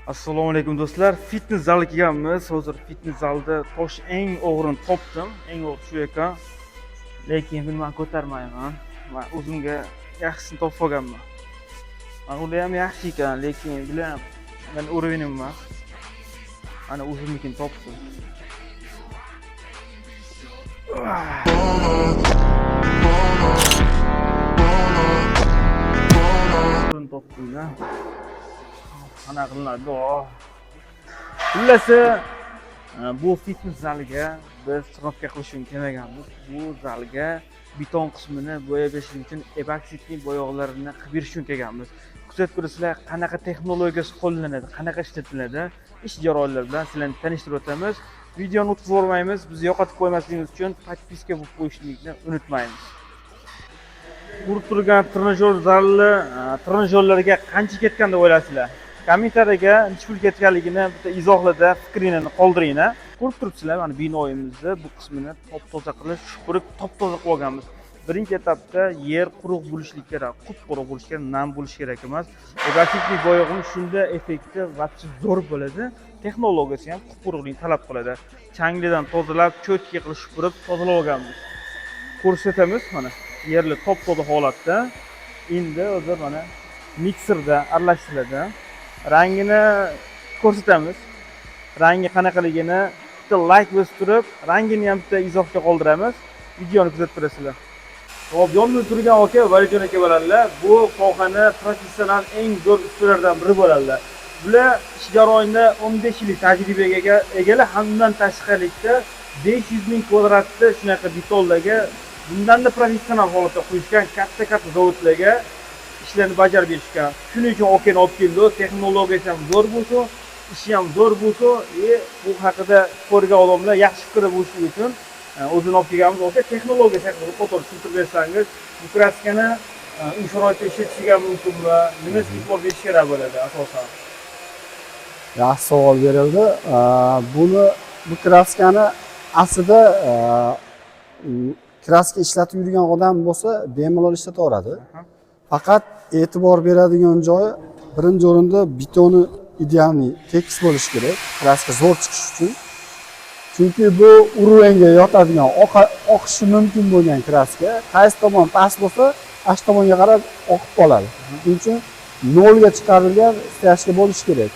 Assalomu alaykum do'stlar. Fitness zaliga kelganmiz. Hozir fitness zalida tosh eng og'irini topdim. Eng og'ir shu ekan. Lekin buni men ko'tarmayman. Men o'zimga yaxshisini topib olganman. Ular ham yaxshi ekan, lekin bular ham men urovnim emas. Ana o'zimnikini topdim. Buni topdim-da. Qanaqa qilinadi? Xullas, bu fitness zaliga biz trenotka qilish uchun kelmaganmiz. Bu zalga beton qismini bo'yab berish uchun epoksitli bo'yoqlarni qilib berish uchun kelganmiz. Kuzatib ko'rasizlar, qanaqa texnologiyasi qo'llanadi, qanaqa ishlatiladi, ish jarayonlari bilan sizlarni tanishtirib o'tamiz. Videoni o'tkazib yubormaymiz. Bizni yo'qotib qo'ymasligimiz uchun podpiska bo'lib qo'yishlikni unutmaymiz. Ko'rib turgan trenajyor zali trenajyorlarga qancha ketgan deb o'ylaysizlar? Kommentariyaga necha pul ketganligini bitta izohlarda fikringizni qoldiringlar. Ko'rib turibsizlar, mana binoyimizni bu qismini top-toza qilib, supurib, top-toza qilib olganmiz. Birinchi etapda yer quruq bo'lishi kerak, quruq bo'lishi kerak, nam bo'lishi kerak emas. Epoksitli bo'yoqning shunda effekti vaqti zo'r bo'ladi. Texnologiyasi ham quruqlikni talab qiladi. Changlidan tozalab, cho'tki qilib supurib, tozalab olganmiz. Ko'rsatamiz mana yerli top-toza holatda. Endi hozir mana mikserda aralashtiriladi. Rangini ko'rsatamiz. Rangi qanaqaligini bitta like bosib turib, rangini ham bitta izohga qoldiramiz. Videoni kuzatib turasizlar. Hop, yonimda turgan aka Valijon aka bo'ladilar. Bu sohani professional eng zo'r ustalaridan biri bo'ladilar. Bular ish jarayonida 15 yillik tajribaga egalar, hamdan tashqarilikda 500 ming kvadratda shunaqa betonlarga bundan-da professional holatda quyishgan katta-katta zavodlarga ishlarni bajarib berishgan. Shuning uchun okani olib keldi. Texnologiyasi ham zo'r bo'lsin, ishi ham zo'r bo'lsin, bu haqida ko'rgan odamlar yaxshi fikrda bo'lishi uchun o'zini olib kelganmiz. O'sha texnologiyasi haqida to'g'ri tushuntirib bersangiz, bu kraskani uy sharoitida ishlatishiga mumkinmi? Nimasiga e'tibor berish kerak bo'ladi asosan? Yaxshi savol berildi. Bu kraskani aslida kraska ishlatib yurgan odam bo'lsa, bemalol ishlataveradi. Faqat e'tibor beradigan joyi birinchi o'rinda betoni idealniy tekis bo'lishi kerak, kraska zo'r chiqishi uchun. Chunki bu urovga yotadigan, oqishi mumkin bo'lgan kraska qaysi tomon past bo'lsa, ash tomonga qarab oqib qoladi. Shuning uchun nolga chiqarilgan stashka bo'lishi kerak.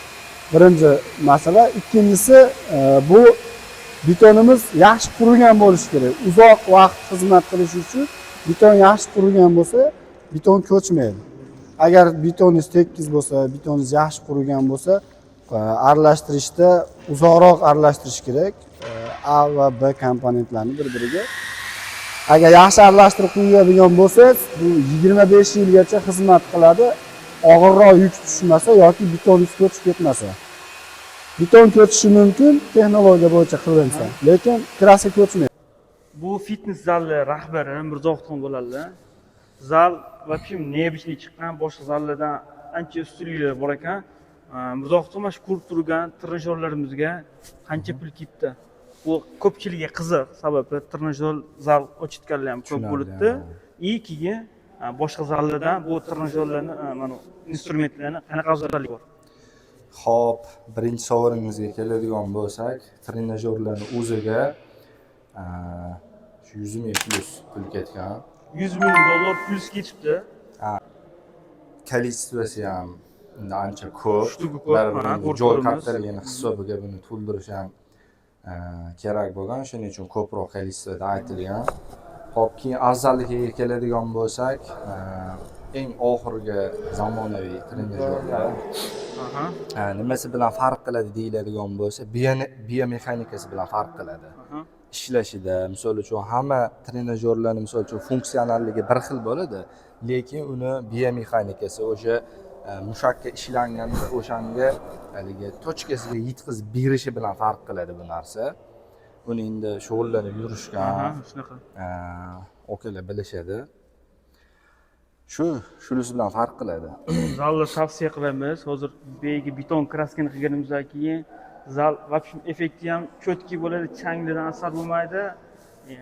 Birinchi masala, ikkinchisi bu betonimiz yaxshi qurigan bo'lishi kerak. Uzoq vaqt xizmat qilishi uchun beton yaxshi qurigan bo'lsa, beton ko'chmaydi. Agar betoningiz tekis bo'lsa, betoningiz yaxshi qurigan bo'lsa, aralashtirishda uzoqroq aralashtirish kerak. A va B komponentlarni bir-biriga. Agar yaxshi aralashtirib qo'yadigan bo'lsangiz, bu 25 yilgacha xizmat qiladi. Og'irroq yuk tushmasa yoki betoningiz ko'chib ketmasa. Beton ko'chishi mumkin texnologiya bo'yicha qilinsa, lekin kraska ko'chmaydi. Bu fitness zali rahbari Mirzoxon bo'ladilar. Zal вообще neobычный chiqqan, boshqa zallardan ancha ustunliklar bor ekan. Mirzoxon mana shu ko'rib turgan trenajyorlarimizga qancha pul ketdi. Bu ko'pchilikga qiziq, sababi trenajyor zal ochitganlar ham ko'p bo'libdi. Keyin boshqa zallardan bu trenajyorlarni, mana instrumentlarni qanaqa afzalligi bor? Xo'p, birinchi savolimizga keladigan bo'lsak, trenajyorlarni o'ziga 100 ming plus pul ketgan. 100 ming dollar plus ketibdi. Kolичествоsi ham ancha ko'p. Joy kattaligini hisobiga buni to'ldirish ham kerak bo'lgan. Shuning uchun ko'proq kolичествоda aytilgan. Xo'p, keyin afzalligiga keladigan bo'lsak, eng oxirgi zamonaviy trenajyorlar nimasi bilan farq qiladi deyiladigan bo'lsa, biomexanikasi bilan farq qiladi. Ishlashida, misol uchun hamma trenajyorlarning misol uchun funksionalligi bir xil bo'ladi, lekin uni biomexanikasi o'sha mushakka ishlanganda o'shanga haligi tochkasiga yetkazib berishi bilan farq qiladi bu narsa. Buni endi shug'ullanib yurishgan shunaqa okalar bilishadi. Shunisi bilan farq qiladi. Zalni tavsiya qilamiz. Hozir begi beton kraskani qilganimizdan keyin zal вообще effekti ham cho'tki bo'ladi, changlidan asar bo'lmaydi.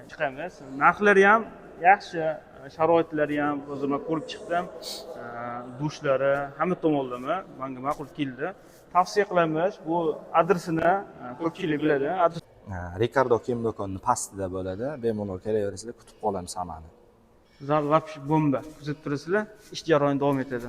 Chiqamiz. Narxlari ham yaxshi, sharoitlari ham hozir men ko'rib chiqdim. Dushlari hamma tomonlama menga ma'qul keldi. tavsiya qilamiz. Bu adresini ko'pchilik biladi. Ricardo kiyim do'konining pastida bo'ladi. Bemalol kelaverasizlar, kutib qolamiz hammani. Zal вообще bomba. Kuzatib turasizlar, ish jarayoni davom etadi.